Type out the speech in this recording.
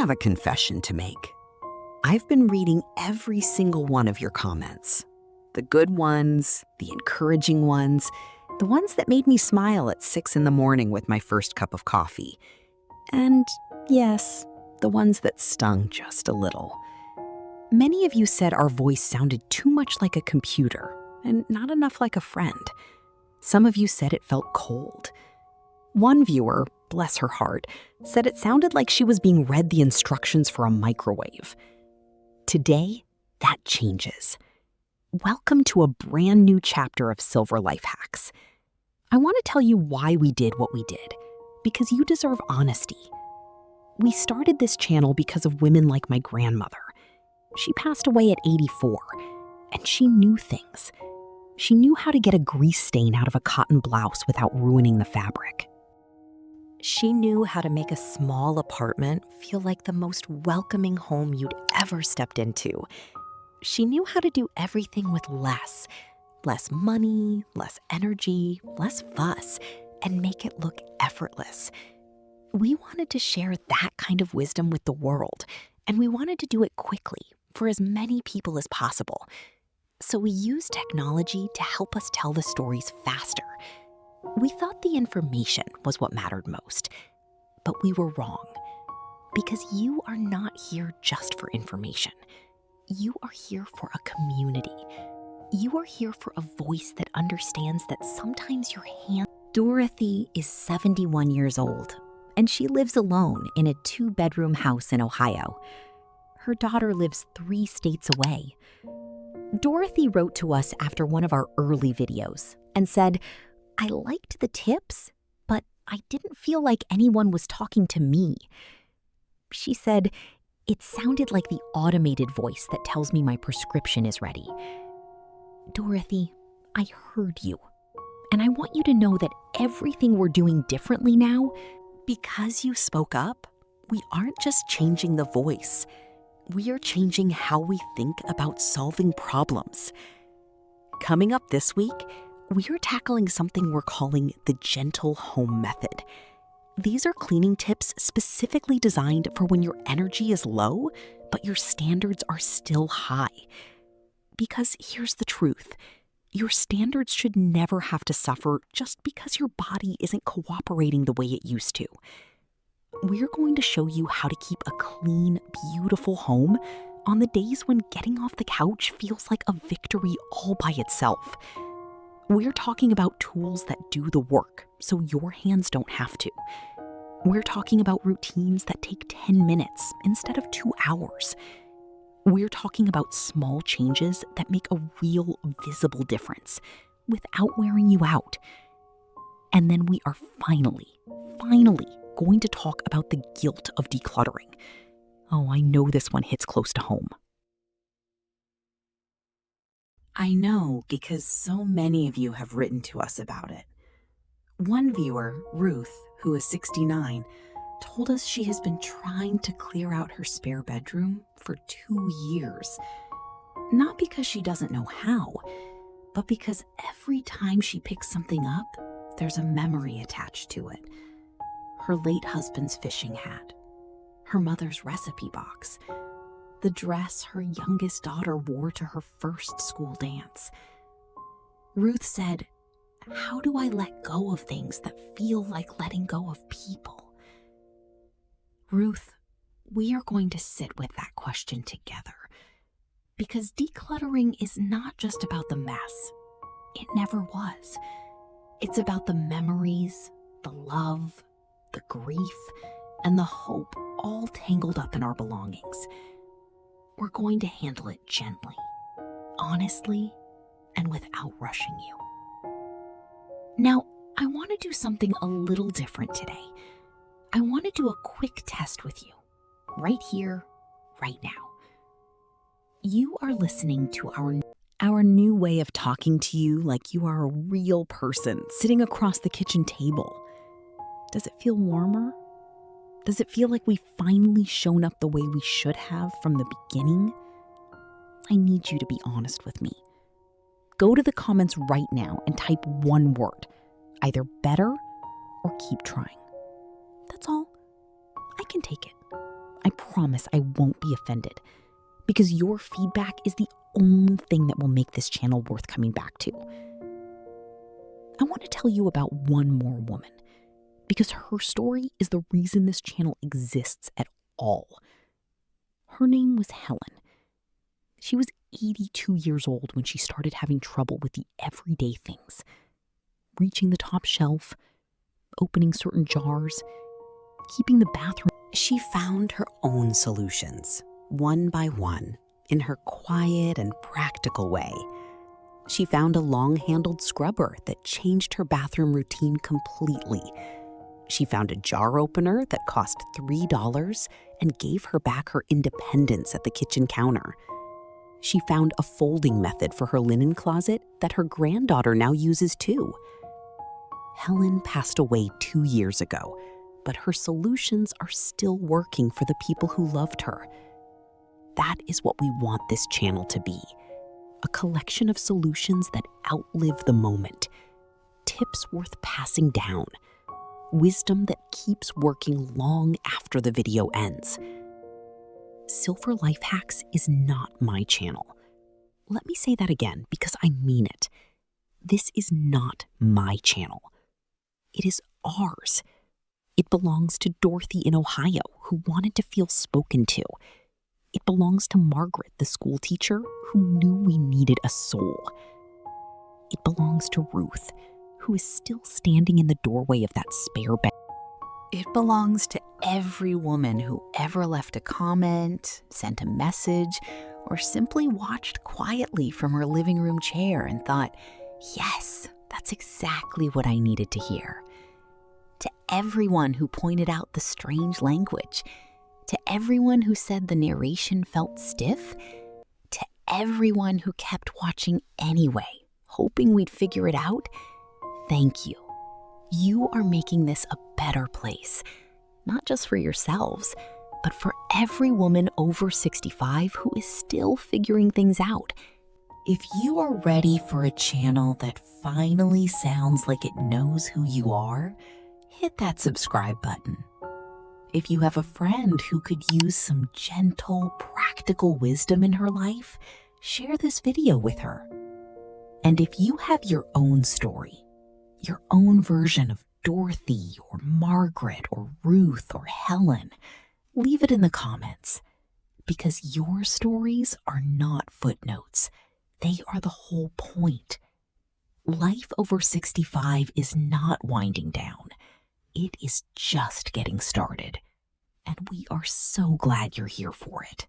have a confession to make. I've been reading every single one of your comments. The good ones, the encouraging ones, the ones that made me smile at 6 in the morning with my first cup of coffee. And yes, the ones that stung just a little. Many of you said our voice sounded too much like a computer and not enough like a friend. Some of you said it felt cold. One viewer, bless her heart, said it sounded like she was being read the instructions for a microwave. Today, that changes. Welcome to a brand new chapter of Silver Life Hacks. I want to tell you why we did what we did, because you deserve honesty. We started this channel because of women like my grandmother. She passed away at 84, and she knew things. She knew how to get a grease stain out of a cotton blouse without ruining the fabric. She knew how to make a small apartment feel like the most welcoming home you'd ever stepped into. She knew how to do everything with less money, less energy, less fuss, and make it look effortless. We wanted to share that kind of wisdom with the world, and we wanted to do it quickly for as many people as possible. So we used technology to help us tell the stories faster. We thought the information was what mattered most, but we were wrong. Because you are not here just for information. You are here for a community. You are here for a voice that understands that sometimes your hand... Dorothy is 71 years old, and she lives alone in a 2-bedroom house in Ohio. Her daughter lives 3 states away. Dorothy wrote to us after one of our early videos and said, "I liked the tips, but I didn't feel like anyone was talking to me." She said, "It sounded like the automated voice that tells me my prescription is ready." Dorothy, I heard you. And I want you to know that everything we're doing differently now, because you spoke up, we aren't just changing the voice. We are changing how we think about solving problems. Coming up this week, we are tackling something we're calling the gentle home method. These are cleaning tips specifically designed for when your energy is low, but your standards are still high. Because here's the truth. Your standards should never have to suffer just because your body isn't cooperating the way it used to. We're going to show you how to keep a clean, beautiful home on the days when getting off the couch feels like a victory all by itself. We're talking about tools that do the work so your hands don't have to. We're talking about routines that take 10 minutes instead of 2 hours. We're talking about small changes that make a real, visible difference without wearing you out. And then we are finally going to talk about the guilt of decluttering. Oh, I know this one hits close to home. I know, because so many of you have written to us about it. One viewer, Ruth, who is 69, told us she has been trying to clear out her spare bedroom for 2 years. Not because she doesn't know how, but because every time she picks something up, there's a memory attached to it. Her late husband's fishing hat, her mother's recipe box, the dress her youngest daughter wore to her first school dance. Ruth said, "How do I let go of things that feel like letting go of people?" Ruth, we are going to sit with that question together, because decluttering is not just about the mess. It never was. It's about the memories, the love, the grief, and the hope all tangled up in our belongings. We're going to handle it gently, honestly, and without rushing you. Now, I want to do something a little different today. I want to do a quick test with you, right here, right now. You are listening to our new way of talking to you like you are a real person sitting across the kitchen table. Does it feel warmer? Does it feel like we've finally shown up the way we should have from the beginning? I need you to be honest with me. Go to the comments right now and type one word, either better or keep trying. That's all. I can take it. I promise I won't be offended, because your feedback is the only thing that will make this channel worth coming back to. I want to tell you about one more woman, because her story is the reason this channel exists at all. Her name was Helen. She was 82 years old when she started having trouble with the everyday things. Reaching the top shelf, opening certain jars, keeping the bathroom. She found her own solutions, one by one, in her quiet and practical way. She found a long-handled scrubber that changed her bathroom routine completely. She found a jar opener that cost $3 and gave her back her independence at the kitchen counter. She found a folding method for her linen closet that her granddaughter now uses too. Helen passed away 2 years ago, but her solutions are still working for the people who loved her. That is what we want this channel to be. A collection of solutions that outlive the moment. Tips worth passing down. Wisdom that keeps working long after the video ends. Silver Life Hacks is not my channel. Let me say that again because I mean it. This is not my channel. It is ours. It belongs to Dorothy in Ohio, who wanted to feel spoken to. It belongs to Margaret, the school teacher, who knew we needed a soul. It belongs to Ruth, who is still standing in the doorway of that spare bed. It belongs to every woman who ever left a comment, sent a message, or simply watched quietly from her living room chair and thought, yes, that's exactly what I needed to hear. To everyone who pointed out the strange language, to everyone who said the narration felt stiff, to everyone who kept watching anyway, hoping we'd figure it out, thank you. You are making this a better place, not just for yourselves, but for every woman over 65 who is still figuring things out. If you are ready for a channel that finally sounds like it knows who you are, hit that subscribe button. If you have a friend who could use some gentle, practical wisdom in her life, share this video with her. And if you have your own story, your own version of Dorothy or Margaret or Ruth or Helen, leave it in the comments. Because your stories are not footnotes. They are the whole point. Life over 65 is not winding down. It is just getting started. And we are so glad you're here for it.